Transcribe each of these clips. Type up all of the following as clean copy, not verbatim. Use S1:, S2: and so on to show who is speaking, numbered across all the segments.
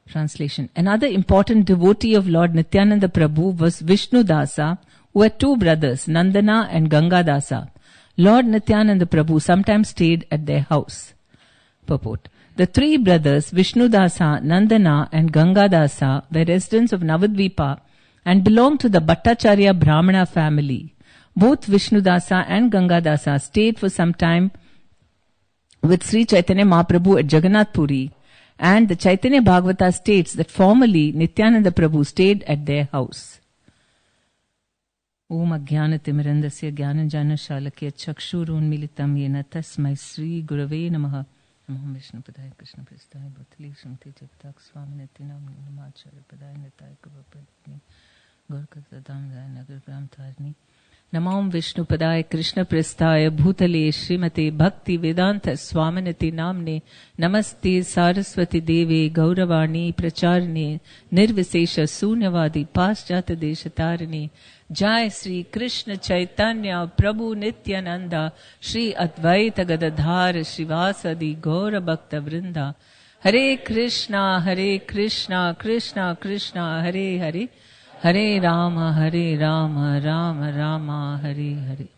S1: Translation. Another important devotee of Lord Nityananda Prabhu was Vishnu Dasa, who had two brothers, Nandana and Ganga Dasa. Lord Nityananda Prabhu sometimes stayed at their house. Purport. The three brothers, Vishnu Dasa, Nandana and Ganga Dasa, were residents of Navadvipa and belonged to the Bhattacharya Brahmana family. Both Vishnu Dasa and Ganga Dasa stayed for some time with Sri Chaitanya Mahaprabhu at Jagannath Puri, and the Chaitanya Bhagavata states that formerly Nityananda Prabhu stayed at their house. Om Ajnana Timirandasya Jnananjana Shalakya Chakshurunmilitam Yena Tasmai Sri Gurave Namaha. Namo Vishnu Padaya Krishna Prasthaya Bhattali Srimati Jagtak Swaminati Namni Namacharya Padaya Nitaya Kavapatni Gorkata Damdaya Nagar Gram Tarni. Namo Vishnu Padaya Krishna Prasthaya Bhutale Srimati Bhakti Vedanta Swaminati Namne Namaste Saraswati Devi Gauravani Pracharne Nirvisesha Sunyavadi Paschata Deshatarine Jai Sri Krishna Chaitanya Prabhu Nityananda Shri Advaita Gadadhar Shivasadi Gaura Bhakta Vrinda Hare Krishna Krishna Krishna Hare Hare Hare Rama Rama Rama Hare Hare.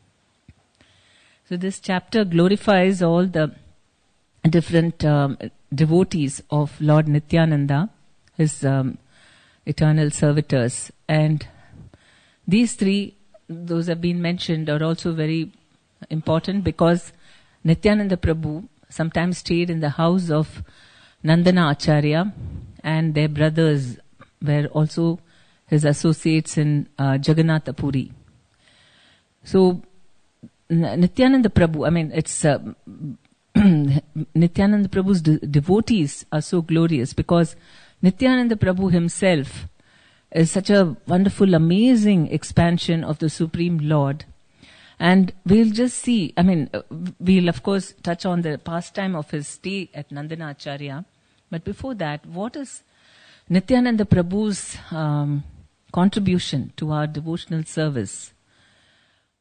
S1: So this chapter glorifies all the different devotees of Lord Nityananda, his eternal servitors. And these three, those have been mentioned, are also very important because Nityananda Prabhu sometimes stayed in the house of Nandana Acharya, and their brothers were also his associates in Jagannath Puri. So, Nityananda Prabhu, it's Nityananda Prabhu's devotees are so glorious because Nityananda Prabhu himself is such a wonderful, amazing expansion of the Supreme Lord. And we'll just see, we'll of course touch on the pastime of his stay at Nandana Acharya. But before that, what is Nityananda Prabhu's contribution to our devotional service?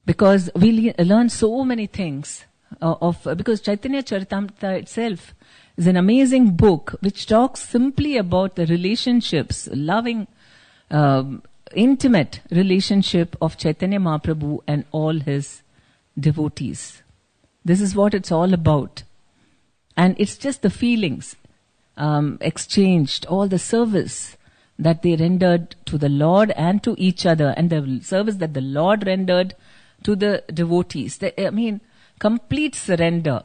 S1: Because we learn so many things because Chaitanya Charitamrita itself is an amazing book which talks simply about the relationships, loving, intimate relationship of Chaitanya Mahaprabhu and all his devotees. This is what it's all about. And it's just the feelings exchanged, all the service that they rendered to the Lord and to each other, and the service that the Lord rendered to the devotees. Complete surrender,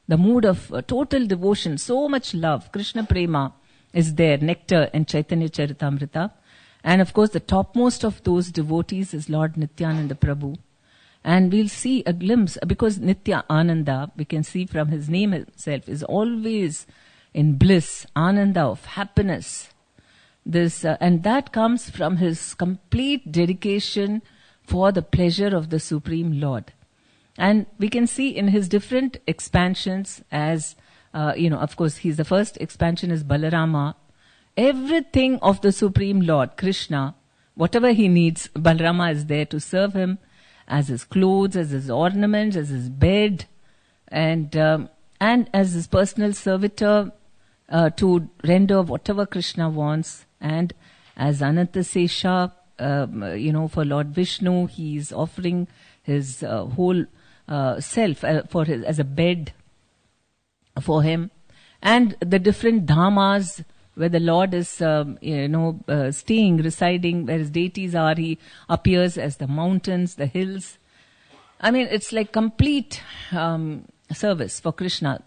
S1: the mood of total devotion, so much love, Krishna Prema is there, nectar in Chaitanya Charitamrita. And of course the topmost of those devotees is Lord Nityananda Prabhu. And we'll see a glimpse, because Nitya Ananda, we can see from his name itself, is always in bliss, Ananda of happiness. And that comes from his complete dedication for the pleasure of the Supreme Lord. And we can see in his different expansions as, of course, the first expansion is Balarama. Everything of the Supreme Lord, Krishna, whatever he needs, Balarama is there to serve him as his clothes, as his ornaments, as his bed, and as his personal servitor to render whatever Krishna wants. And as Anantasesha, for Lord Vishnu, he is offering his whole self as a bed for him. And the different dhamas where the Lord is, staying, residing, where his deities are, he appears as the mountains, the hills. It's like complete service for Krishna.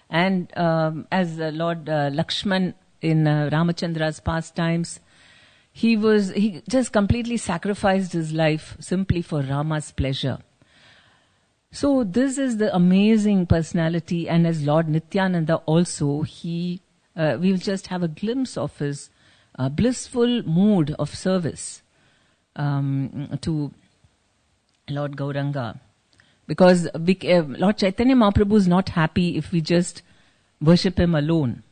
S1: And as Lord Lakshman in Ramachandra's pastimes, he just completely sacrificed his life simply for Rama's pleasure. So this is the amazing personality, and as Lord Nityananda also, we'll just have a glimpse of his blissful mood of service to Lord Gauranga. Because Lord Chaitanya Mahaprabhu is not happy if we just worship him alone.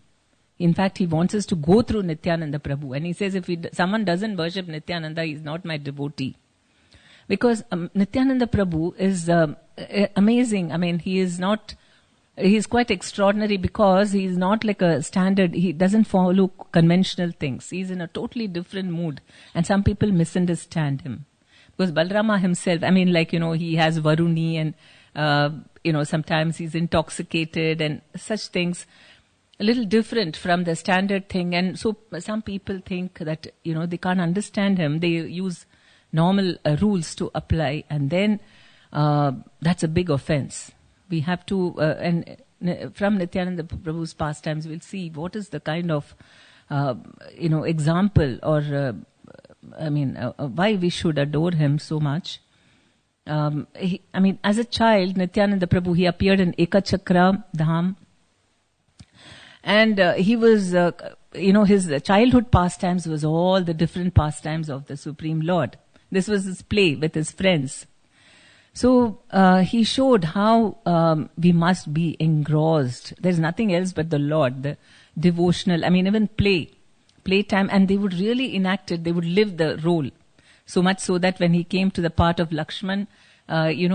S1: In fact, he wants us to go through Nityananda Prabhu. And he says if someone doesn't worship Nityananda, he's not my devotee. Because Nityananda Prabhu is amazing. He is not he's quite extraordinary because he's not like a standard, he doesn't follow conventional things. He's in a totally different mood. And some people misunderstand him. Because Balarama himself, I mean, like, he has Varuni and, sometimes he's intoxicated and such things. A little different from the standard thing. And so some people think that, they can't understand him. They use normal rules to apply. And then that's a big offense. We have to, and from Nityananda Prabhu's pastimes, we'll see what is the kind of, example or, why we should adore him so much. As a child, Nityananda Prabhu, he appeared in Ekachakra Dham. And he was, his childhood pastimes was all the different pastimes of the Supreme Lord. This was his play with his friends. So he showed how we must be engrossed. There's nothing else but the Lord, the devotional, even playtime, and they would really enact it. They would live the role. So much so that when he came to the part of Lakshman,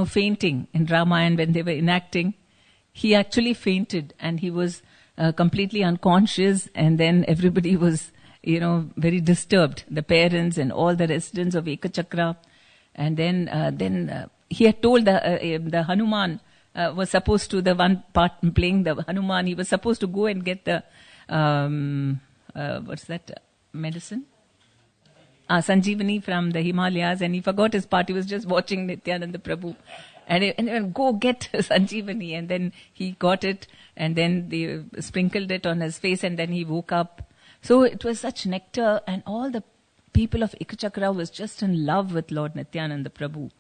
S1: fainting in Ramayana when they were enacting, he actually fainted and he was completely unconscious, and then everybody was, very disturbed. The parents and all the residents of Ekachakra. And then he had told the Hanuman was supposed to, the one part playing the Hanuman, he was supposed to go and get the, what's that medicine? Sanjeevani from the Himalayas, and he forgot his part. He was just watching Nityananda Prabhu. And go get Sanjeevani. And then he got it, and then they sprinkled it on his face, and then he woke up. So it was such nectar, and all the people of Ekachakra was just in love with Lord Nityananda Prabhu.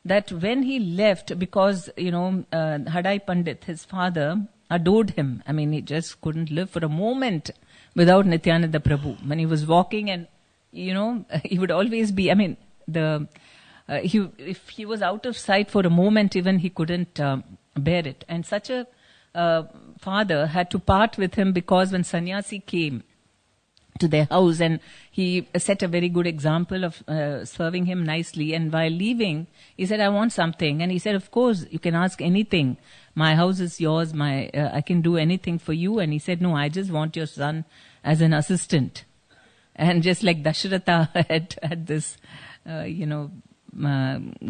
S1: That when he left, because, Hadai Pandit, his father, adored him. He just couldn't live for a moment without Nityananda Prabhu. When he was walking and, he would always be, if he was out of sight for a moment, even he couldn't bear it. And such a father had to part with him, because when sannyasi came to their house, and he set a very good example of serving him nicely, and while leaving, he said, I want something. And he said, of course, you can ask anything. My house is yours. I can do anything for you. And he said, no, I just want your son as an assistant. And just like Dasharatha had this,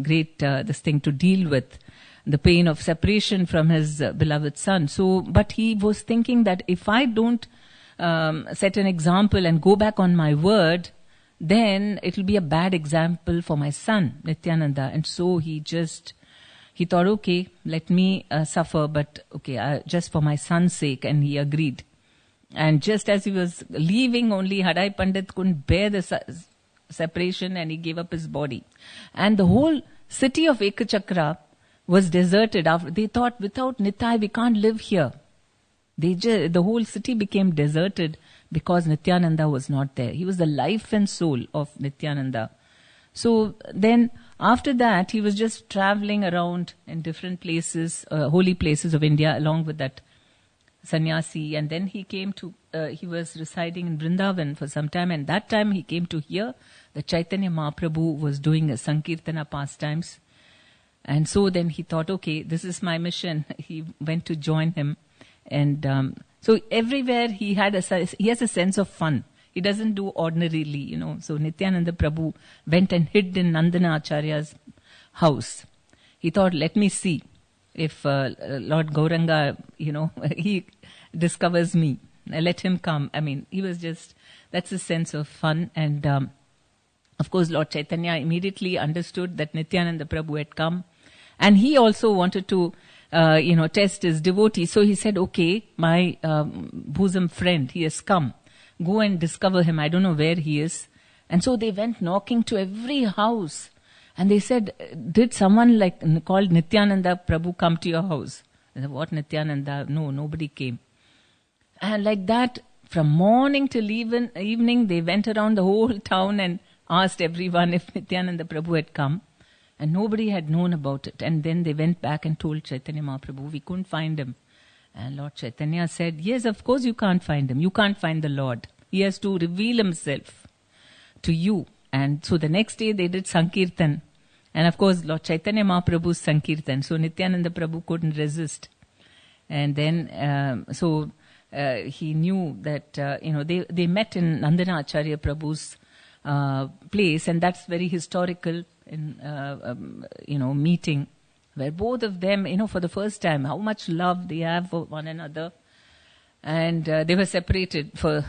S1: great this thing to deal with, the pain of separation from his beloved son. So, but he was thinking that if I don't set an example and go back on my word, then it will be a bad example for my son, Nityananda. And so he thought, okay, let me suffer, but okay, just for my son's sake. And he agreed. And just as he was leaving, only Hadai Pandit couldn't bear the separation, and he gave up his body. And the whole city of Ekachakra was deserted. They thought, without Nitai, we can't live here. The whole city became deserted because Nityananda was not there. He was the life and soul of Nityananda. So then, after that, he was just traveling around in different places, holy places of India, along with that sannyasi. And then he came to, he was residing in Vrindavan for some time, and that time he came to hear that Chaitanya Mahaprabhu was doing a Sankirtana pastimes. And so then he thought, okay, this is my mission. He went to join him. And so everywhere he has a sense of fun. He doesn't do ordinarily, So Nityananda Prabhu went and hid in Nandana Acharya's house. He thought, let me see if Lord Gauranga, he discovers me. Let him come. He was just, that's a sense of fun. And of course, Lord Chaitanya immediately understood that Nityananda Prabhu had come. And he also wanted to test his devotee. So he said, okay, my bosom friend, he has come. Go and discover him. I don't know where he is. And so they went knocking to every house. And they said, did someone called Nityananda Prabhu come to your house? I said, what Nityananda? No, nobody came. And like that, from morning till evening, they went around the whole town and asked everyone if Nityananda Prabhu had come. And nobody had known about it. And then they went back and told Chaitanya Mahaprabhu, we couldn't find him. And Lord Chaitanya said, yes, of course you can't find him. You can't find the Lord. He has to reveal himself to you. And so the next day they did Sankirtan. And of course Lord Chaitanya Mahaprabhu's Sankirtan. So Nityananda Prabhu couldn't resist. And then, he knew that, they met in Nandana Acharya Prabhu's place, and that's very historical meeting, where both of them, for the first time, how much love they have for one another. And they were separated for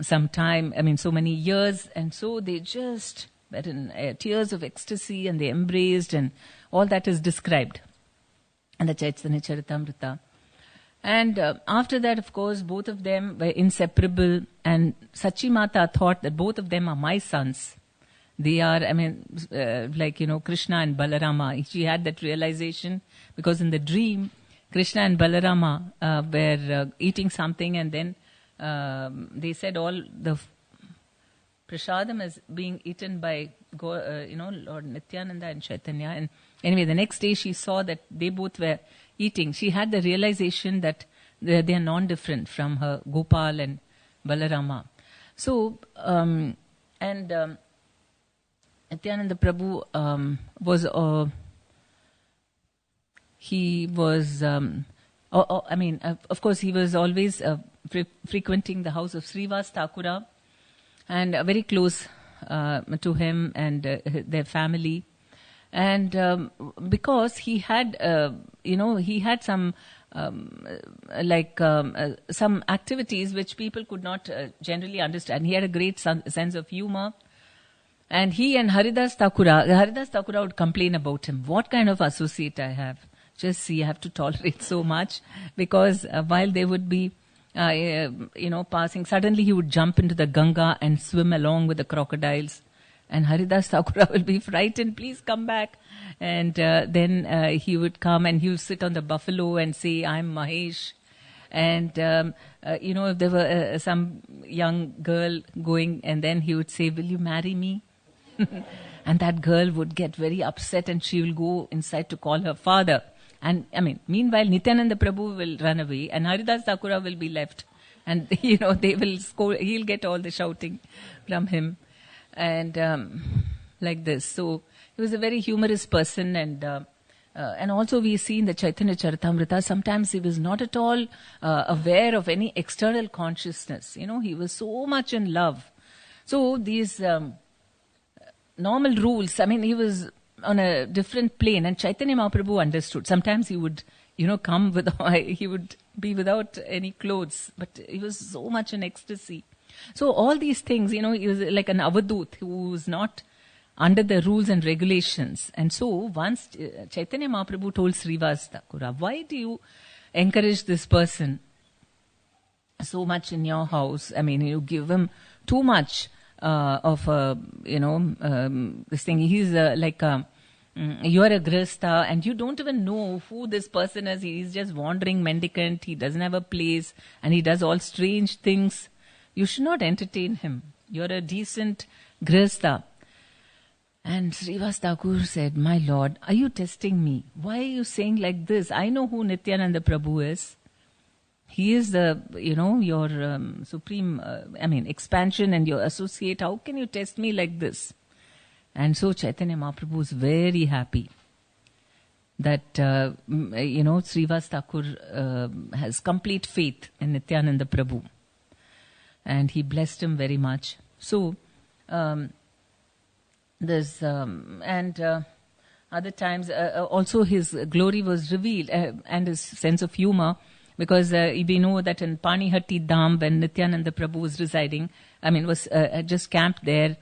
S1: some time, so many years, and so they just were in tears of ecstasy, and they embraced, and all that is described in the Chaitanya Charitamrita. And after that, of course, both of them were inseparable, and Sachi Mata thought that both of them are my sons. They are, Krishna and Balarama. She had that realization because in the dream, Krishna and Balarama were eating something, and then they said all the prasadam is being eaten by Lord Nityananda and Chaitanya. And anyway, the next day she saw that they both were eating. She had the realization that they are non-different from her Gopal and Balarama. So, Nityananda Prabhu was of course, he was always frequenting the house of Srivas Thakura, and very close to him and their family. And because he had, he had some some activities which people could not generally understand. He had a great sense of humor. And he and Haridas Thakura would complain about him. What kind of associate I have? Just see, I have to tolerate so much, because while they would be, passing, suddenly he would jump into the Ganga and swim along with the crocodiles. And Haridas Thakura will be frightened, please come back. And then he would come and he would sit on the buffalo and say, I'm Mahesh. And, if there were some young girl going, and then he would say, will you marry me? And that girl would get very upset, and she will go inside to call her father. And, meanwhile, Nityananda Prabhu will run away, and Haridas Thakura will be left. And, they will scold, he'll get all the shouting from him. And, like this. So, he was a very humorous person, and also we see in the Chaitanya Charitamrita, sometimes he was not at all aware of any external consciousness. He was so much in love. So, these normal rules, he was on a different plane, and Chaitanya Mahaprabhu understood. Sometimes he would, come with, he would be without any clothes, but he was so much in ecstasy. So all these things, he was like an avadut who was not under the rules and regulations. And so once Chaitanya Mahaprabhu told Srivas Thakura, why do you encourage this person so much in your house? You give him too much of this thing. He's you are a grihastha, and you don't even know who this person is. He's just wandering mendicant. He doesn't have a place, and he does all strange things. You should not entertain him. You're a decent grihastha. And Srivas Thakur said, my Lord, are you testing me? Why are you saying like this? I know who Nityananda Prabhu is. He is the, your supreme, expansion and your associate. How can you test me like this? And so Chaitanya Mahaprabhu is very happy that, Srivas Thakur has complete faith in Nityananda Prabhu. And he blessed him very much. So, other times also his glory was revealed, and his sense of humor, because we know that in Panihatti Dham, when Nityananda Prabhu was residing, was just camped there,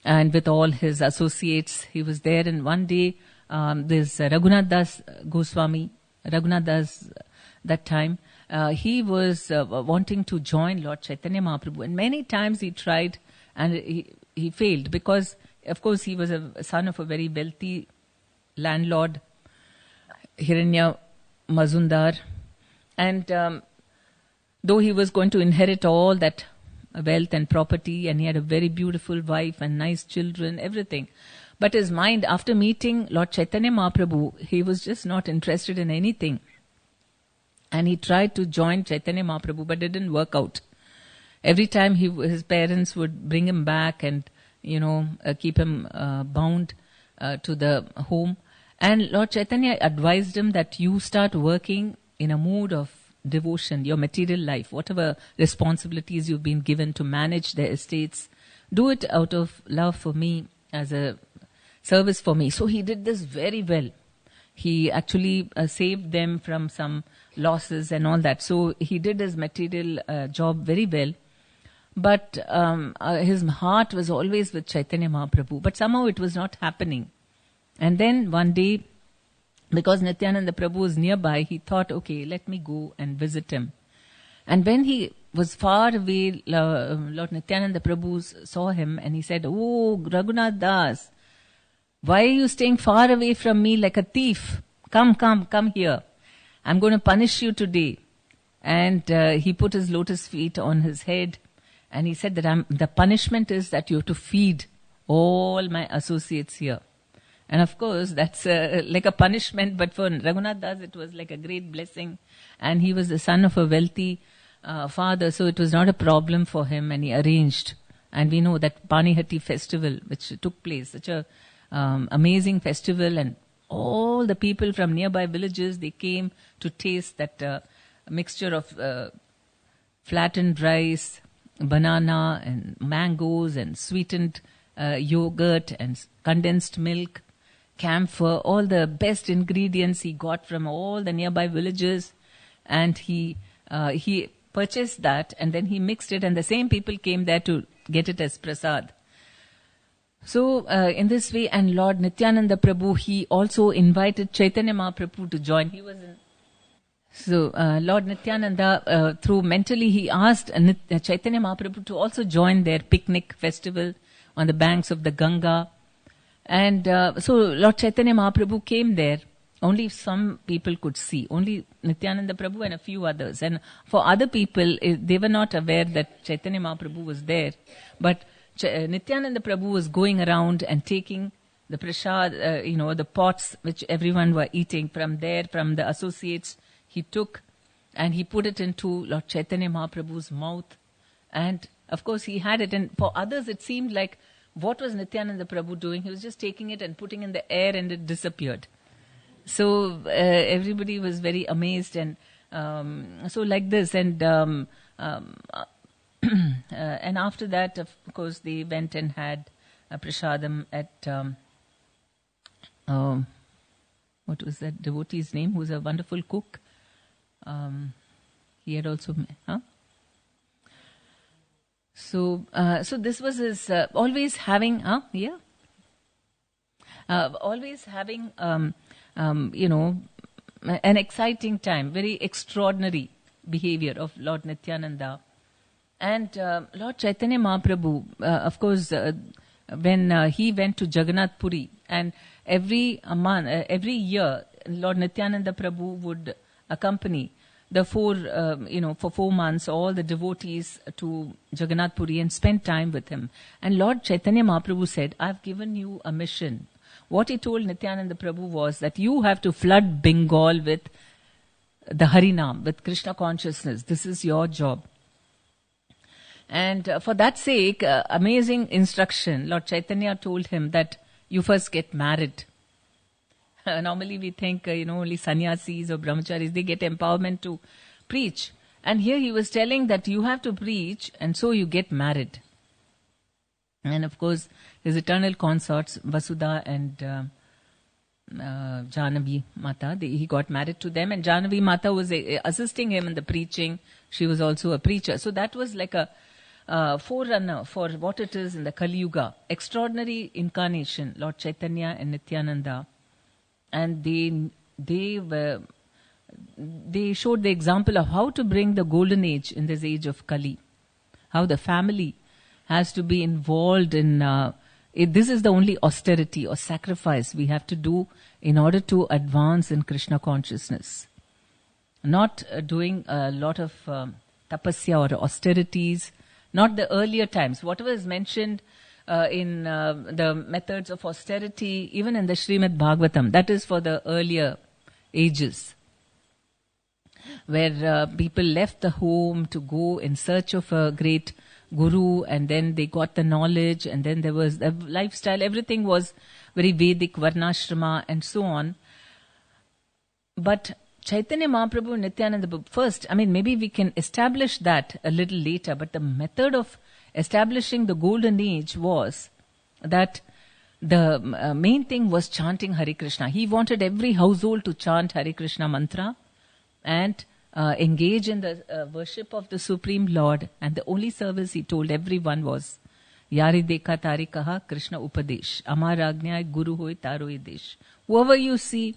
S1: and with all his associates, he was there. And one day, this Raghunath Das Goswami, that time, he was wanting to join Lord Chaitanya Mahaprabhu, and many times he tried, and he failed, because of course he was a son of a very wealthy landlord, Hiranya Mazumdar, and though he was going to inherit all that wealth and property, and he had a very beautiful wife and nice children, everything, but his mind, after meeting Lord Chaitanya Mahaprabhu, he was just not interested in anything. And he tried to join Chaitanya Mahaprabhu, but it didn't work out. Every time his parents would bring him back and, keep him bound to the home. And Lord Chaitanya advised him that you start working in a mood of devotion, your material life, whatever responsibilities you've been given to manage the estates, do it out of love for me, as a service for me. So he did this very well. He actually saved them from some losses and all that. So he did his material job very well. But his heart was always with Chaitanya Mahaprabhu. But somehow it was not happening. And then one day, because Nityananda Prabhu was nearby, he thought, okay, let me go and visit him. And when he was far away, Lord Nityananda Prabhu saw him and he said, "Oh, Raghunath Das, why are you staying far away from me like a thief? Come here. I'm going to punish you today." And he put his lotus feet on his head and he said that the punishment is that you have to feed all my associates here. And of course, that's like a punishment, but for Raghunath Das, it was like a great blessing. And he was the son of a wealthy father, so it was not a problem for him, and he arranged. And we know that Panihati festival, which took place, such a amazing festival, and all the people from nearby villages, they came to taste that mixture of flattened rice, banana, and mangoes, and sweetened yogurt, and condensed milk, camphor, all the best ingredients he got from all the nearby villages, and he purchased that, and then he mixed it, and the same people came there to get it as prasad. So in this way, and Lord Nityananda Prabhu, he also invited Chaitanya Mahaprabhu to join. He was in. So Lord Nityananda, through mentally, he asked Chaitanya Mahaprabhu to also join their picnic festival on the banks of the Ganga. And so Lord Chaitanya Mahaprabhu came there. Only some people could see. Only Nityananda Prabhu and a few others. And for other people, they were not aware that Chaitanya Mahaprabhu was there. But Nityananda Prabhu was going around and taking the prasad, the pots which everyone were eating from there, from the associates. He took and he put it into Lord Chaitanya Mahaprabhu's mouth. And of course he had it. And for others it seemed like, what was Nityananda Prabhu doing? He was just taking it and putting in the air and it disappeared. So everybody was very amazed, and so like this. And and after that, of course, they went and had a prasadam at what was that devotee's name? Who was a wonderful cook. He had also, So this was his always having, always having, an exciting time, very extraordinary behavior of Lord Nityananda. And Lord Chaitanya Mahaprabhu, of course, when he went to Jagannath Puri, and every year, Lord Nityananda Prabhu would accompany the for 4 months, all the devotees to Jagannath Puri and spend time with him. And Lord Chaitanya Mahaprabhu said, "I've given you a mission." What he told Nityananda Prabhu was that you have to flood Bengal with the Harinam, with Krishna consciousness. This is your job. And for that sake, amazing instruction, Lord Chaitanya told him that you first get married. Normally we think, only sannyasis or brahmacharis, they get empowerment to preach. And here he was telling that you have to preach, and so you get married. And of course, his eternal consorts, Vasudha and Jahnavi Mata, he got married to them, and Jahnavi Mata was assisting him in the preaching. She was also a preacher. So that was like a forerunner for what it is in the Kali Yuga. Extraordinary incarnation, Lord Chaitanya and Nityananda. And they showed the example of how to bring the golden age in this age of Kali. How the family has to be involved in, this is the only austerity or sacrifice we have to do in order to advance in Krishna consciousness. Not doing a lot of tapasya or austerities, not the earlier times. Whatever is mentioned in the methods of austerity, even in the Srimad Bhagavatam, that is for the earlier ages, where people left the home to go in search of a great guru, and then they got the knowledge, and then there was the lifestyle. Everything was very Vedic, Varnashrama, and so on. But Chaitanya Mahaprabhu, Nityananda, first, I mean, maybe we can establish that a little later, but the method of establishing the golden age was that the main thing was chanting Hare Krishna. He wanted every household to chant Hare Krishna mantra and engage in the worship of the Supreme Lord. And the only service he told everyone was, Yari dekha tari kaha Krishna upadesh, Amar agnya guru hoy taro ye desh. Whoever you see,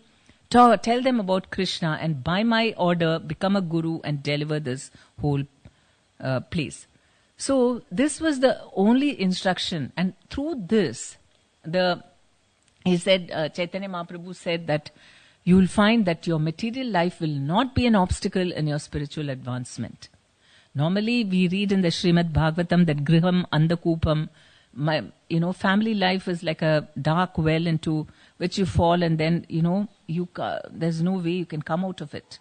S1: tell them about Krishna, and by my order become a guru and deliver this whole place. So this was the only instruction, and through this, he said, Chaitanya Mahaprabhu said that you will find that your material life will not be an obstacle in your spiritual advancement. Normally, we read in the Srimad Bhagavatam that griham andakupam, family life is like a dark well into which you fall, and then, there's no way you can come out of it.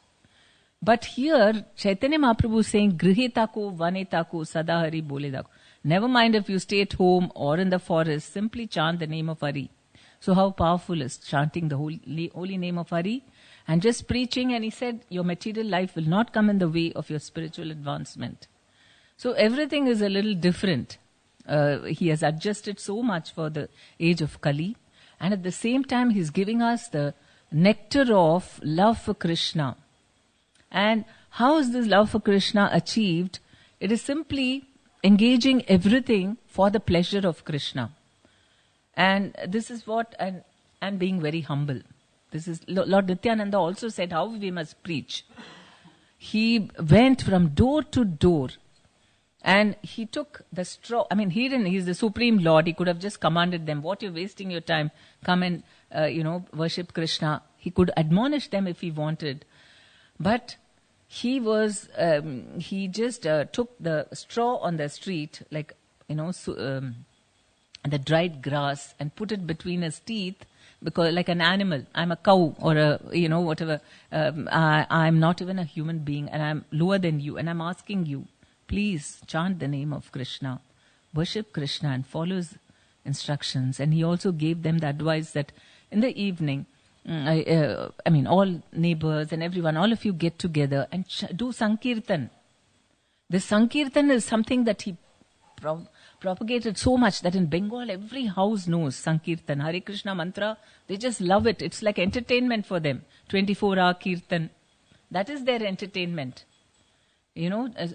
S1: But here, Chaitanya Mahaprabhu is saying, grihitako, vanetako, sadahari boledako. Never mind if you stay at home or in the forest, simply chant the name of Hari. So how powerful is chanting the holy name of Hari and just preaching? And he said, your material life will not come in the way of your spiritual advancement. So everything is a little different. He has adjusted so much for the age of Kali. And at the same time, he's giving us the nectar of love for Krishna. And how is this love for Krishna achieved? It is simply engaging everything for the pleasure of Krishna. And this is what, and being very humble. This is, Lord Nityananda also said how we must preach. He went from door to door and he took the straw. I mean, he's the Supreme Lord. He could have just commanded them, what you're wasting your time, come and, worship Krishna. He could admonish them if he wanted. But he just took the straw on the street, like, the dried grass, and put it between his teeth, because like an animal, I'm a cow or a, whatever, I'm not even a human being and I'm lower than you, and I'm asking you, please chant the name of Krishna, worship Krishna and follow his instructions. And he also gave them the advice that in the evening, all neighbors and everyone, all of you get together and do Sankirtan. This Sankirtan is something that he propagated so much that in Bengal every house knows Sankirtan, Hare Krishna mantra. They just love it. It's like entertainment for them. 24-hour Kirtan. That is their entertainment.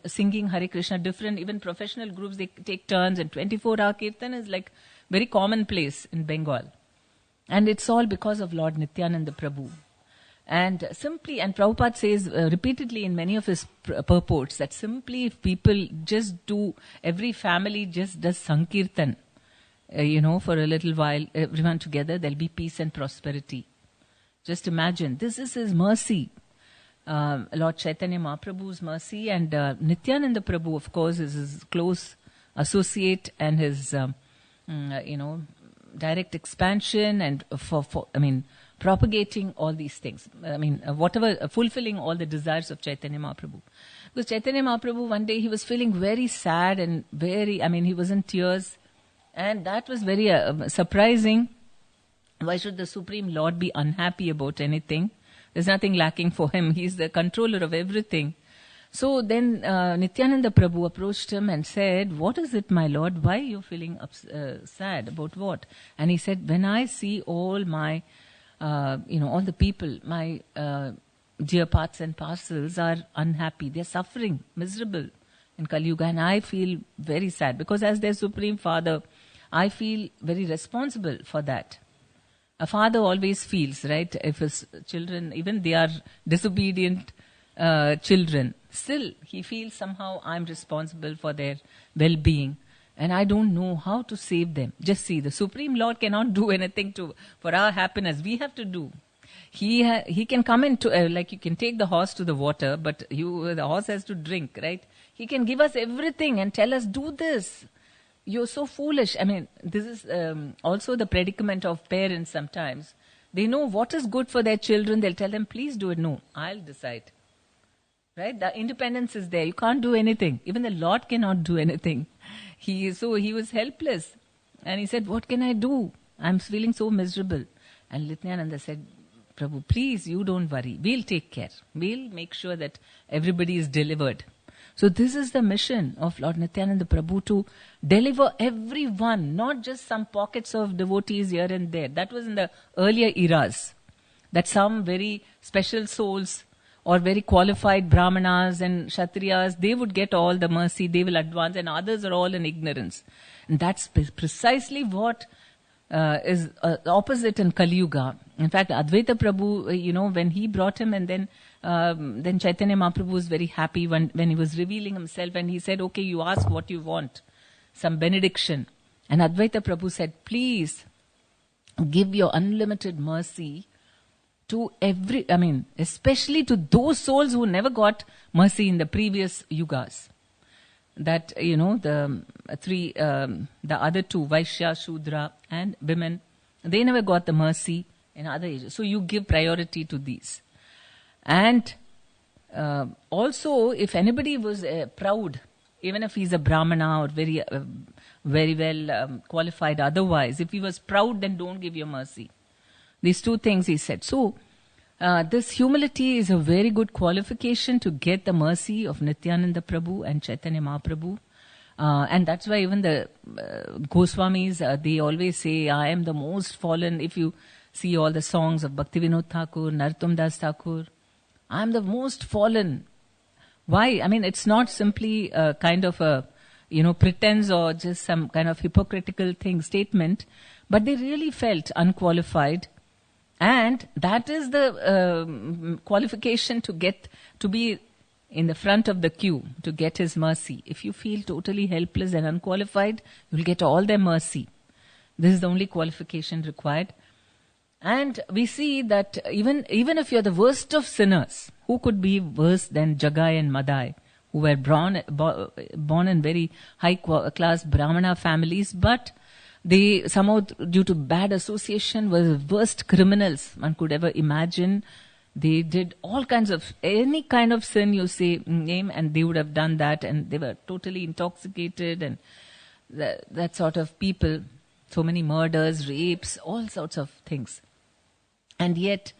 S1: Singing Hare Krishna, different, even professional groups, they take turns, and 24-hour Kirtan is like very commonplace in Bengal. And it's all because of Lord Nityananda Prabhu. And Prabhupada says repeatedly in many of his purports that simply if people just do, every family just does Sankirtan, for a little while, everyone together, there'll be peace and prosperity. Just imagine, this is his mercy. Lord Chaitanya Mahaprabhu's mercy, and Nityananda Prabhu, of course, is his close associate and his, direct expansion and propagating all these things. Fulfilling all the desires of Chaitanya Mahaprabhu. Because Chaitanya Mahaprabhu, one day he was feeling very sad and he was in tears. And that was very surprising. Why should the Supreme Lord be unhappy about anything? There's nothing lacking for him. He's the controller of everything. So then Nityananda Prabhu approached him and said, what is it, my Lord? Why are you feeling sad? About what? And he said, when I see all my, all the people, my dear parts and parcels are unhappy. They're suffering, miserable in Kali Yuga. And I feel very sad because as their Supreme Father, I feel very responsible for that. A father always feels, right, if his children, even they are disobedient children, still he feels somehow I'm responsible for their well-being and I don't know how to save them. Just see, the Supreme Lord cannot do anything for our happiness. We have to do. He can come into, like you can take the horse to the water, but the horse has to drink, right? He can give us everything and tell us, do this. You're so foolish. This is also the predicament of parents sometimes. They know what is good for their children. They'll tell them, please do it. No, I'll decide. Right? The independence is there. You can't do anything. Even the Lord cannot do anything. He was helpless. And he said, what can I do? I'm feeling so miserable. And Nityananda said, Prabhu, please, you don't worry. We'll take care. We'll make sure that everybody is delivered. So this is the mission of Lord Nityananda Prabhu, to deliver everyone, not just some pockets of devotees here and there. That was in the earlier eras, that some very special souls or very qualified brahmanas and kshatriyas, they would get all the mercy, they will advance, and others are all in ignorance. And that's precisely what is opposite in Kali Yuga. In fact, Advaita Prabhu, when he brought him, and then Chaitanya Mahaprabhu was very happy when he was revealing himself, and he said, okay, you ask what you want, some benediction. And Advaita Prabhu said, please give your unlimited mercy to especially to those souls who never got mercy in the previous yugas. That, the other two, Vaishya, Shudra and women, they never got the mercy in other ages. So you give priority to these. And also, if anybody was proud, even if he's a Brahmana or very well qualified otherwise, if he was proud, then don't give your mercy. These two things he said. So, this humility is a very good qualification to get the mercy of Nityananda Prabhu and Chaitanya Mahaprabhu. And that's why even the Goswamis, they always say, I am the most fallen. If you see all the songs of Bhaktivinoda Thakur, Narottam Das Thakur, I am the most fallen. Why? I mean, it's not simply a kind of a, pretense or just some kind of hypocritical statement, but they really felt unqualified. And that is the qualification to be in the front of the queue, to get his mercy. If you feel totally helpless and unqualified, you will get all their mercy. This is the only qualification required. And we see that even if you're the worst of sinners, who could be worse than Jagai and Madai, who were born in very high-class Brahmana families, but they somehow, due to bad association, were the worst criminals one could ever imagine. They did all kinds of, any kind of sin you say, name, and they would have done that, and they were totally intoxicated, and that sort of people, so many murders, rapes, all sorts of things. And yet,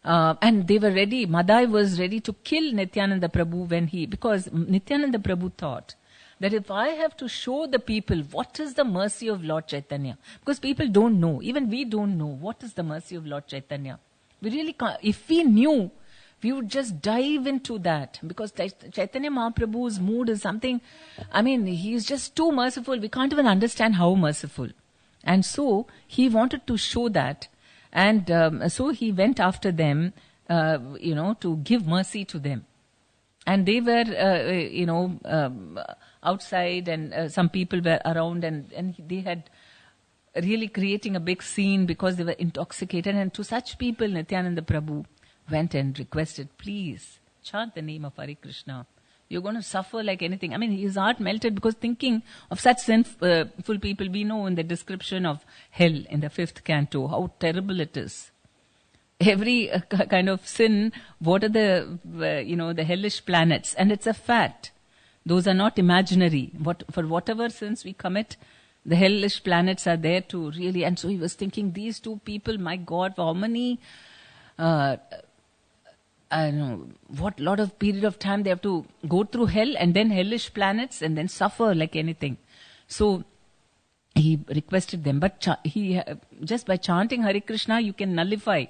S1: and they were ready, Madai was ready to kill Nityananda Prabhu because Nityananda Prabhu thought that if I have to show the people what is the mercy of Lord Chaitanya, because people don't know, even we don't know what is the mercy of Lord Chaitanya. We really can't. If we knew, we would just dive into that, because Chaitanya Mahaprabhu's mood is something, he is just too merciful. We can't even understand how merciful. And so he wanted to show that. And so he went after them, to give mercy to them. And they were, outside, and some people were around, and they had really creating a big scene because they were intoxicated. And to such people, Nityananda Prabhu went and requested, please chant the name of Hare Krishna. You're going to suffer like anything. His heart melted, because thinking of such sinful people, we know in the description of hell in the 5th canto, how terrible it is. Every kind of sin, what are the hellish planets? And it's a fact. Those are not imaginary. For whatever sins we commit, the hellish planets are there to really. And so he was thinking, these two people, my God, for how many, I don't know, what lot of period of time they have to go through hell, and then hellish planets, and then suffer like anything. So he requested them, but just by chanting Hare Krishna, you can nullify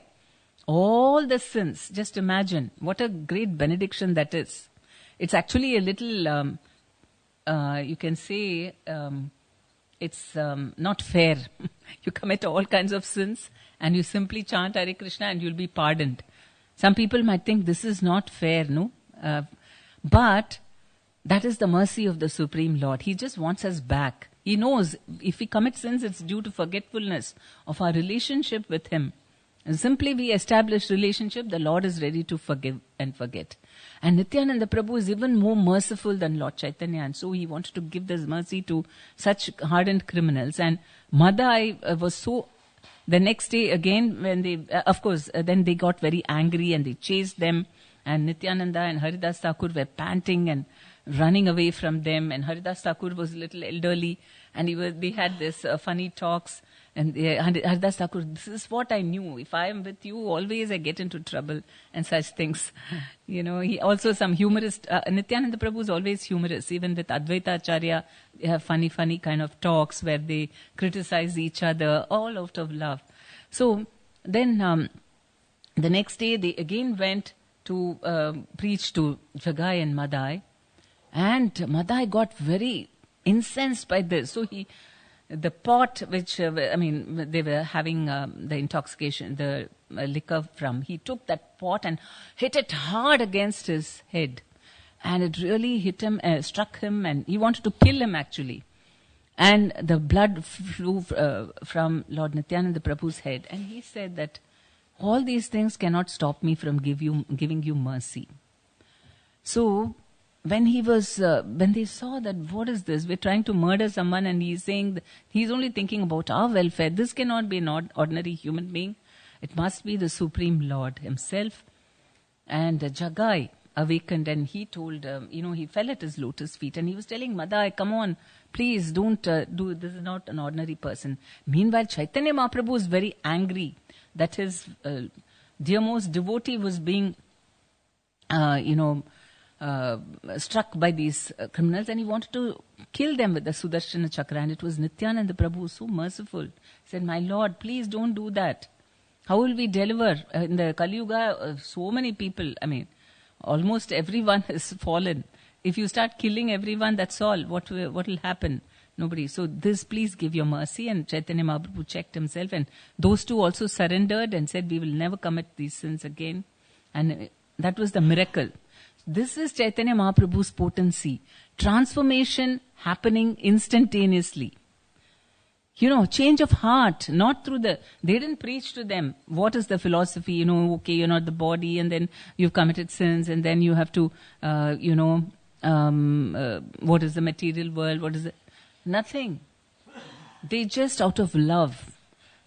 S1: all the sins. Just imagine what a great benediction that is. It's actually a little, you can say, it's not fair. You commit all kinds of sins and you simply chant Hare Krishna and you'll be pardoned. Some people might think this is not fair, no? But that is the mercy of the Supreme Lord. He just wants us back. He knows if we commit sins, it's due to forgetfulness of our relationship with Him. And simply we establish relationship, the Lord is ready to forgive and forget. And Nityananda Prabhu is even more merciful than Lord Chaitanya, and so he wanted to give this mercy to such hardened criminals. And Madai was so. The next day again, when they, then they got very angry and they chased them. And Nityananda and Haridas Thakur were panting, and running away from them. And Haridas Thakur was a little elderly, and they had this funny talks. And Haridas Thakur, this is what I knew. If I am with you, always I get into trouble and such things. He also some humorist. Nityananda Prabhu is always humorous. Even with Advaita Acharya, they have funny kind of talks where they criticize each other, all out of love. So then the next day they again went to preach to Jagai and Madai. And Madai got very incensed by this. So the pot which, they were having the intoxication, the liquor from, he took that pot and hit it hard against his head. And it really hit him, struck him, and he wanted to kill him actually. And the blood flew from Lord Nityananda Prabhu's head. And he said that all these things cannot stop me from giving you mercy. So when they saw that, what is this? We're trying to murder someone, and he's saying he's only thinking about our welfare. This cannot be an ordinary human being. It must be the Supreme Lord himself. And Jagai awakened, and he told, he fell at his lotus feet, and he was telling Madai, come on, please don't do, this is not an ordinary person. Meanwhile, Chaitanya Mahaprabhu is very angry that his dearmost devotee was being, struck by these criminals, and he wanted to kill them with the Sudarshana Chakra. And it was Nityananda Prabhu, so merciful. He said, my Lord, please don't do that. How will we deliver? In the Kali Yuga, so many people, almost everyone has fallen. If you start killing everyone, that's all. What will happen? Nobody. So please give your mercy. And Chaitanya Mahaprabhu checked himself, and those two also surrendered and said, we will never commit these sins again. And that was the miracle. This is Chaitanya Mahaprabhu's potency. Transformation happening instantaneously. Change of heart, not through they didn't preach to them, what is the philosophy, okay, you're not the body, and then you've committed sins, and then you have to, what is the material world, what is it? Nothing. They just out of love.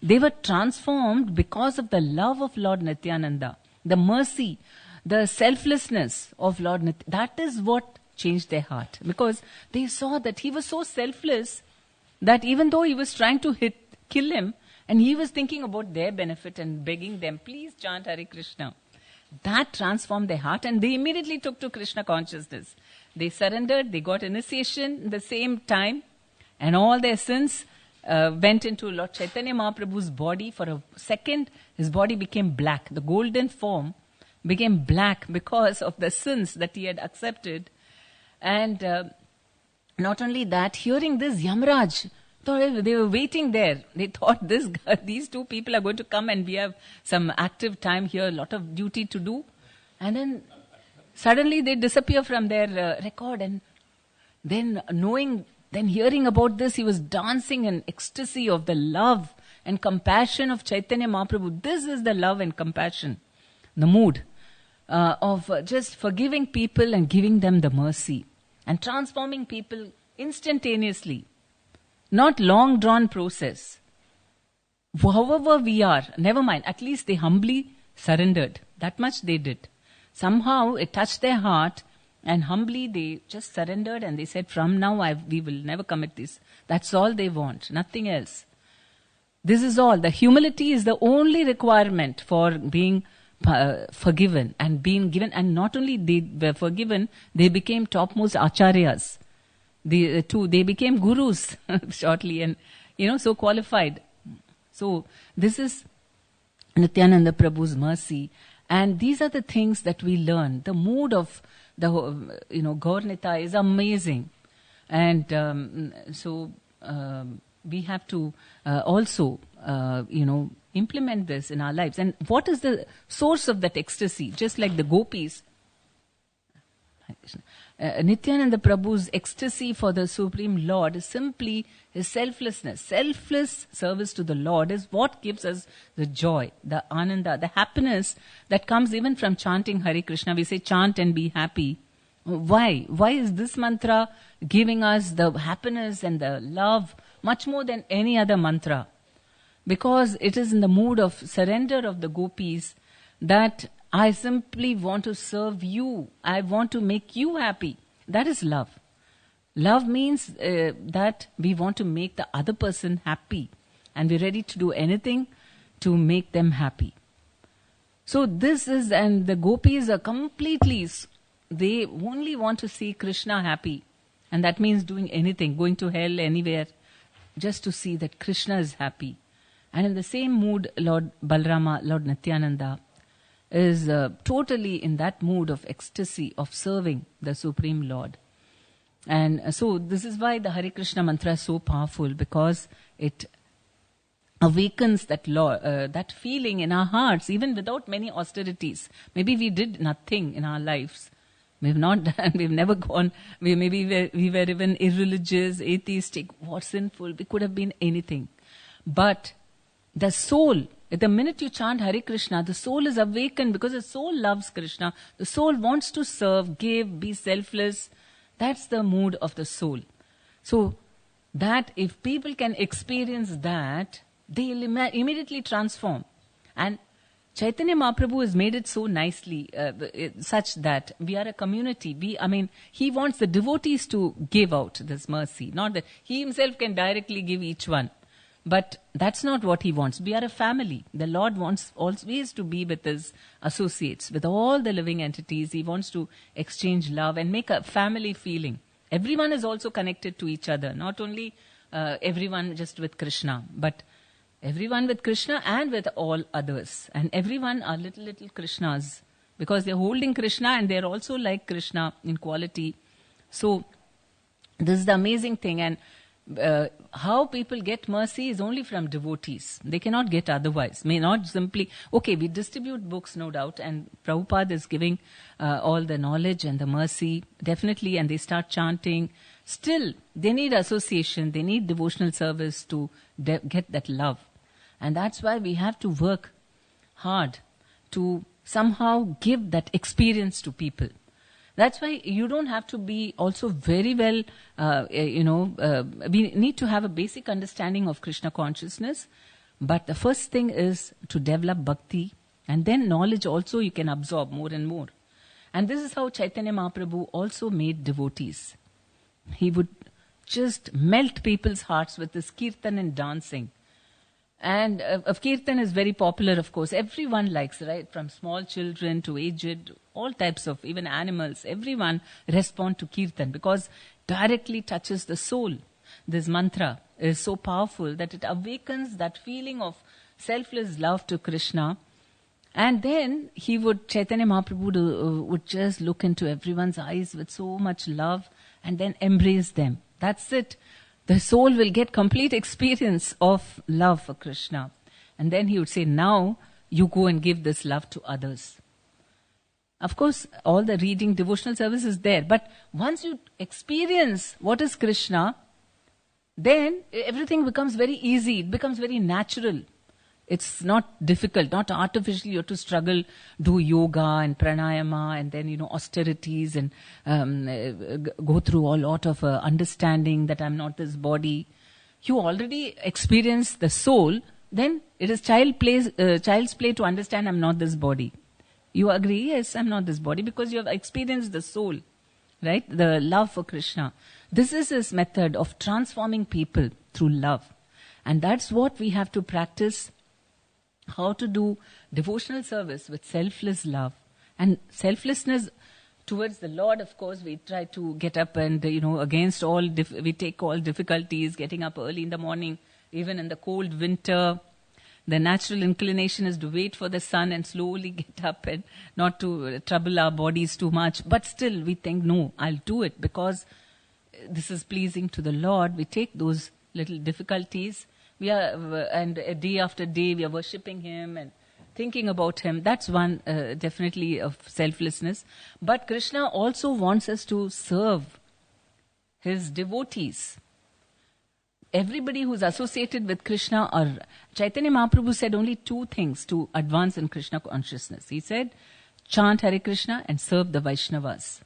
S1: They were transformed because of the love of Lord Nityananda, the mercy, the selflessness of Lord Nityananda. That is what changed their heart, because they saw that he was so selfless that even though he was trying to kill him, and he was thinking about their benefit and begging them, please chant Hare Krishna. That transformed their heart, and they immediately took to Krishna consciousness. They surrendered, they got initiation in the same time, and all their sins went into Lord Chaitanya Mahaprabhu's body. For a second, his body became black. The golden form became black because of the sins that he had accepted. And not only that, hearing this, Yamraj, they were waiting there. They thought these two people are going to come, and we have some active time here, a lot of duty to do. And then suddenly they disappear from their record. And then hearing about this, he was dancing in ecstasy of the love and compassion of Chaitanya Mahaprabhu. This is the love and compassion, the mood of just forgiving people and giving them the mercy. And transforming people instantaneously. Not long drawn process. However we are, never mind, at least they humbly surrendered. That much they did. Somehow it touched their heart, and humbly they just surrendered, and they said, from now we will never commit this. That's all they want, nothing else. This is all. The humility is the only requirement for being forgiven and being given. And not only they were forgiven, they became topmost acharyas. They became gurus shortly, and so qualified. So this is Nityananda Prabhu's mercy, and these are the things that we learn. The mood of the Gaur Nitai is amazing, and we have to also implement this in our lives. And what is the source of that ecstasy? Just like the gopis, Nityananda Prabhu's ecstasy for the Supreme Lord is simply his selflessness. Selfless service to the Lord is what gives us the joy, the ananda, the happiness that comes even from chanting Hare Krishna. We say chant and be happy. Why? Why is this mantra giving us the happiness and the love much more than any other mantra? Because it is in the mood of surrender of the gopis that I simply want to serve you. I want to make you happy. That is love. Love means that we want to make the other person happy, and we're ready to do anything to make them happy. So this is, and the gopis are completely, they only want to see Krishna happy. And that means doing anything, going to hell, anywhere, just to see that Krishna is happy. And in the same mood, Lord Balarama, Lord Nityananda, is totally in that mood of ecstasy, of serving the Supreme Lord. And so this is why the Hare Krishna mantra is so powerful, because it awakens that that feeling in our hearts, even without many austerities. Maybe we did nothing in our lives. We've not done, we've never gone, we were even irreligious, atheistic, what sinful, we could have been anything. But the soul, the minute you chant Hare Krishna, the soul is awakened because the soul loves Krishna. The soul wants to serve, give, be selfless. That's the mood of the soul. So that if people can experience that, they'll immediately transform. And Chaitanya Mahaprabhu has made it so nicely, such that we are a community. He wants the devotees to give out this mercy. Not that he himself can directly give each one. But that's not what he wants. We are a family. The Lord wants always to be with his associates, with all the living entities. He wants to exchange love and make a family feeling. Everyone is also connected to each other. Not only everyone just with Krishna, but everyone with Krishna and with all others. And everyone are little Krishnas, because they're holding Krishna and they're also like Krishna in quality. So this is the amazing thing. And how people get mercy is only from devotees. They cannot get otherwise. May not simply, okay, we distribute books, no doubt, and Prabhupada is giving all the knowledge and the mercy, definitely, and they start chanting. Still, they need association, they need devotional service to get that love. And that's why we have to work hard to somehow give that experience to people. That's why you don't have to be also very well, we need to have a basic understanding of Krishna consciousness. But the first thing is to develop bhakti, and then knowledge also you can absorb more and more. And this is how Chaitanya Mahaprabhu also made devotees. He would just melt people's hearts with his kirtan and dancing. And kirtan is very popular, of course. Everyone likes, right? From small children to aged, all types of, even animals. Everyone respond to kirtan because directly touches the soul. This mantra is so powerful that it awakens that feeling of selfless love to Krishna. And then Chaitanya Mahaprabhu would just look into everyone's eyes with so much love and then embrace them. That's it. The soul will get complete experience of love for Krishna. And then he would say, now you go and give this love to others. Of course, all the reading, devotional service is there. But once you experience what is Krishna, then everything becomes very easy. It becomes very natural. It's not difficult, not artificial. You have to struggle, do yoga and pranayama and then, austerities and go through a lot of understanding that I'm not this body. You already experience the soul, then it is child's play to understand I'm not this body. You agree? Yes, I'm not this body because you have experienced the soul, right? The love for Krishna. This is his method of transforming people through love. And that's what we have to practice. How to do devotional service with selfless love. And selflessness towards the Lord, of course, we try to get up and, against all, we take all difficulties, getting up early in the morning, even in the cold winter. The natural inclination is to wait for the sun and slowly get up and not to trouble our bodies too much. But still we think, no, I'll do it because this is pleasing to the Lord. We take those little difficulties. We are, and day after day we are worshipping Him and thinking about Him. That's one definitely of selflessness. But Krishna also wants us to serve His devotees. Everybody who's associated with Krishna, or Chaitanya Mahaprabhu said only two things to advance in Krishna consciousness. He said, chant Hare Krishna and serve the Vaishnavas.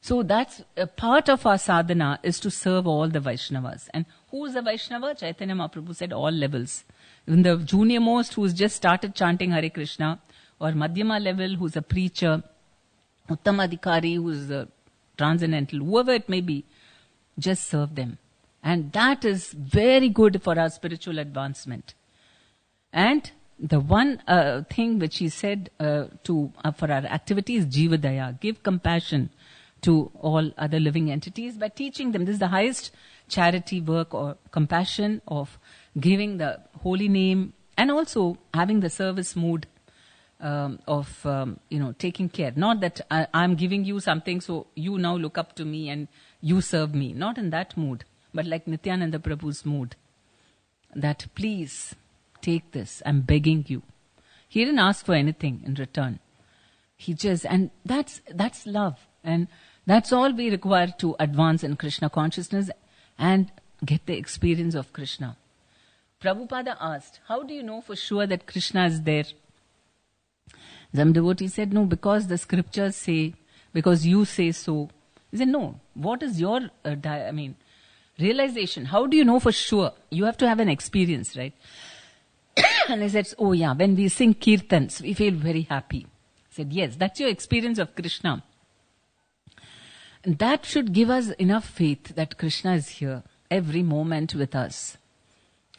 S1: So that's a part of our sadhana is to serve all the Vaishnavas. And who is a Vaishnava? Chaitanya Mahaprabhu said all levels. Even the junior most who's just started chanting Hare Krishna, or Madhyama level who's a preacher, Uttamadhikari who's transcendental, whoever it may be, just serve them. And that is very good for our spiritual advancement. And the one thing which he said for our activity is Jivadaya, give compassion to all other living entities by teaching them. This is the highest charity work or compassion of giving the holy name and also having the service mood of taking care. Not that I'm giving you something so you now look up to me and you serve me. Not in that mood, but like Nityananda Prabhu's mood. That please take this, I'm begging you. He didn't ask for anything in return. He just, and that's love. And that's all we require to advance in Krishna consciousness and get the experience of Krishna. Prabhupada asked, how do you know for sure that Krishna is there? Some devotee said, no, because the scriptures say, because you say so. He said, no, what is your, realization? How do you know for sure? You have to have an experience, right? And he said, oh yeah, when we sing kirtans, we feel very happy. He said, yes, that's your experience of Krishna. And that should give us enough faith that Krishna is here every moment with us.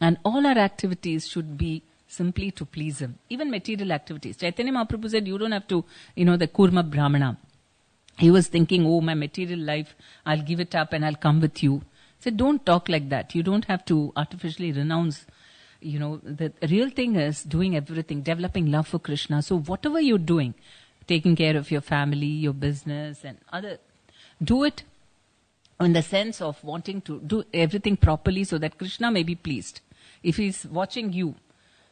S1: And all our activities should be simply to please him. Even material activities. Chaitanya Mahaprabhu said, you don't have to, the Kurma Brahmana. He was thinking, oh, my material life, I'll give it up and I'll come with you. He said, don't talk like that. You don't have to artificially renounce. The real thing is doing everything, developing love for Krishna. So whatever you're doing, taking care of your family, your business and other, do it in the sense of wanting to do everything properly so that Krishna may be pleased. If he's watching you,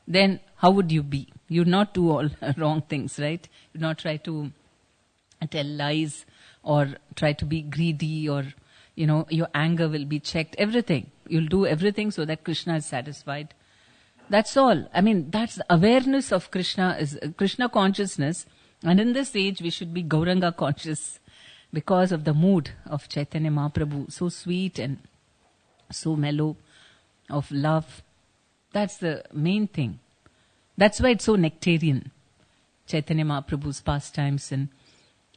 S1: then how would you be? You'd not do all wrong things, right? You'd not try to tell lies or try to be greedy or, your anger will be checked. Everything. You'll do everything so that Krishna is satisfied. That's all. That's the awareness of Krishna, is Krishna consciousness. And in this age, we should be Gauranga conscious because of the mood of Chaitanya Mahaprabhu. So sweet and so mellow, of love. That's the main thing. That's why it's so nectarian, Chaitanya Mahaprabhu's pastimes and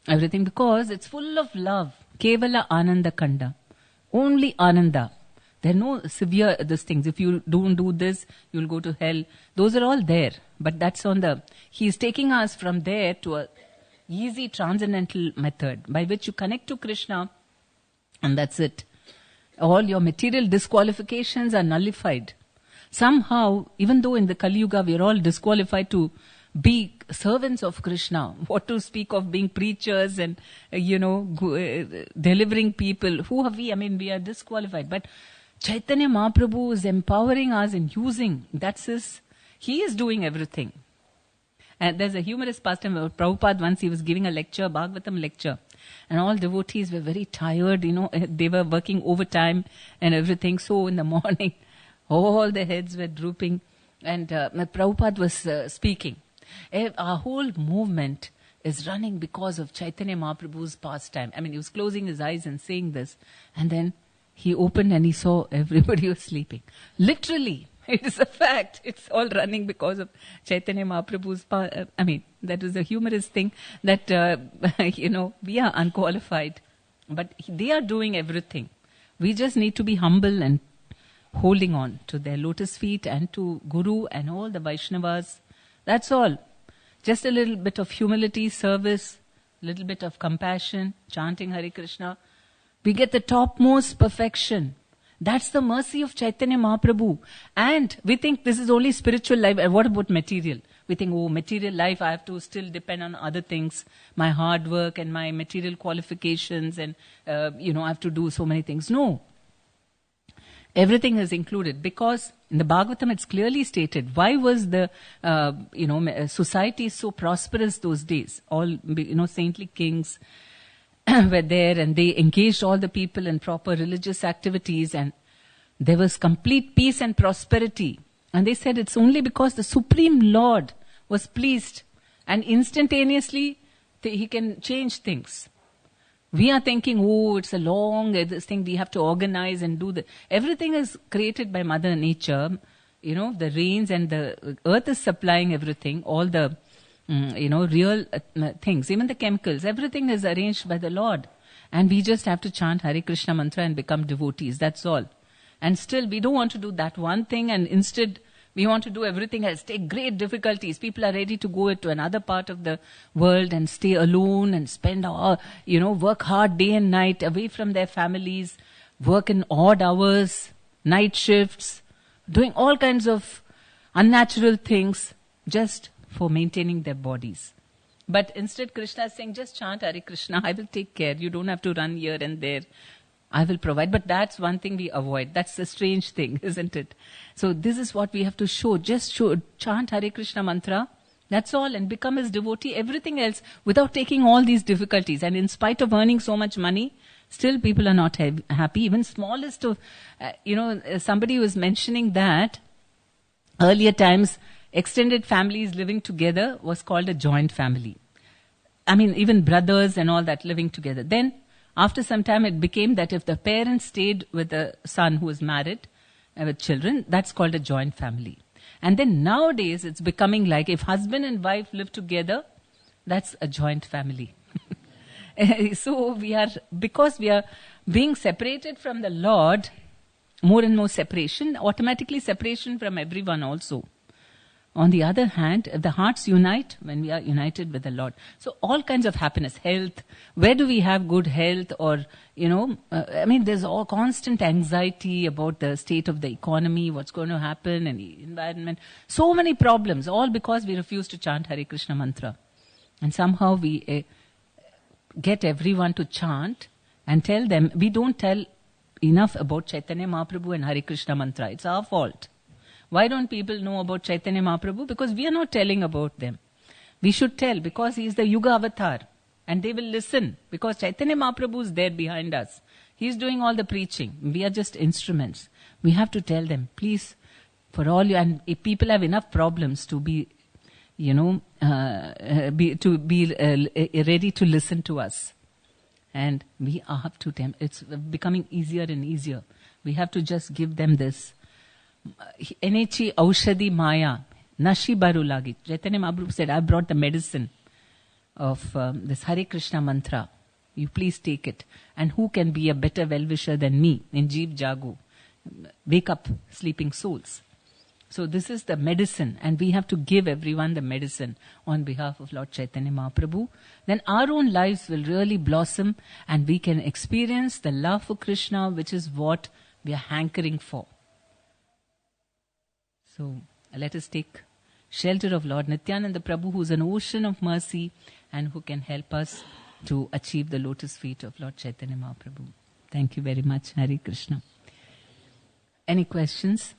S1: everything, because it's full of love. Kevala Ananda Kanda. Only Ananda. There are no severe these things. If you don't do this, you'll go to hell. Those are all there. But that's He's taking us from there to a easy transcendental method by which you connect to Krishna and that's it. All your material disqualifications are nullified. Somehow, even though in the Kali Yuga we are all disqualified to be servants of Krishna, what to speak of being preachers and, delivering people. Who are we? We are disqualified. But Chaitanya Mahaprabhu is empowering us and using. He is doing everything. And there's a humorous pastime about Prabhupada. Once he was giving a lecture, Bhagavatam lecture. And all devotees were very tired, they were working overtime and everything. So in the morning, all the heads were drooping. And Prabhupada was speaking. Our whole movement is running because of Chaitanya Mahaprabhu's pastime. He was closing his eyes and saying this. And then he opened and he saw everybody was sleeping. Literally, it is a fact. It's all running because of Chaitanya Mahaprabhu's that was a humorous thing that, we are unqualified. But they are doing everything. We just need to be humble and holding on to their lotus feet and to Guru and all the Vaishnavas. That's all. Just a little bit of humility, service, a little bit of compassion, chanting Hare Krishna. We get the topmost perfection. That's the mercy of Chaitanya Mahaprabhu. And we think this is only spiritual life. And what about material? We think, material life, I have to still depend on other things, my hard work and my material qualifications and, I have to do so many things. No. Everything is included because in the Bhagavatam it's clearly stated why was the, society so prosperous those days. All, saintly kings were there and they engaged all the people in proper religious activities and there was complete peace and prosperity. And they said it's only because the Supreme Lord was pleased and instantaneously he can change things. We are thinking, it's a long this thing we have to organize and do. Everything is created by Mother Nature. The rains and the earth is supplying everything, all the, real things, even the chemicals. Everything is arranged by the Lord. And we just have to chant Hare Krishna mantra and become devotees. That's all. And still, we don't want to do that one thing, and instead, we want to do everything else. Take great difficulties. People are ready to go to another part of the world and stay alone and spend work hard day and night away from their families, work in odd hours, night shifts, doing all kinds of unnatural things just for maintaining their bodies. But instead, Krishna is saying, just chant Hare Krishna. I will take care. You don't have to run here and there. I will provide. But that's one thing we avoid. That's the strange thing, isn't it? So this is what we have to show. Just chant Hare Krishna mantra. That's all. And become his devotee. Everything else without taking all these difficulties. And in spite of earning so much money, still people are not happy. Even smallest of, somebody was mentioning that earlier times, extended families living together was called a joint family. I mean, even brothers and all that living together. Then, after some time, it became that if the parents stayed with the son who was married with children, that's called a joint family. And then nowadays, it's becoming like if husband and wife live together, that's a joint family. So because we are being separated from the Lord, more and more separation, automatically separation from everyone also. On the other hand, if the hearts unite, when we are united with the Lord. So all kinds of happiness, health. Where do we have good health? Or, there's all constant anxiety about the state of the economy, what's going to happen, and the environment. So many problems, all because we refuse to chant Hare Krishna mantra. And somehow we get everyone to chant and tell them, we don't tell enough about Chaitanya Mahaprabhu and Hare Krishna mantra. It's our fault. Why don't people know about Chaitanya Mahaprabhu? Because we are not telling about them. We should tell because he is the Yuga avatar. And they will listen because Chaitanya Mahaprabhu is there behind us. He is doing all the preaching. We are just instruments. We have to tell them, please, for all you, and if people have enough problems to be, ready to listen to us. And we have to tell, it's becoming easier and easier. We have to just give them this. Enechi Aushadhi Maya, Nashi Barulagi. Chaitanya Mahaprabhu said, I brought the medicine of this Hare Krishna mantra. You please take it. And who can be a better well-wisher than me in Jeev Jagu? Wake up, sleeping souls. So this is the medicine, and we have to give everyone the medicine on behalf of Lord Chaitanya Mahaprabhu. Then our own lives will really blossom, and we can experience the love for Krishna, which is what we are hankering for. So let us take shelter of Lord Nityananda Prabhu, who is an ocean of mercy and who can help us to achieve the lotus feet of Lord Chaitanya Mahaprabhu. Thank you very much. Hare Krishna. Any questions?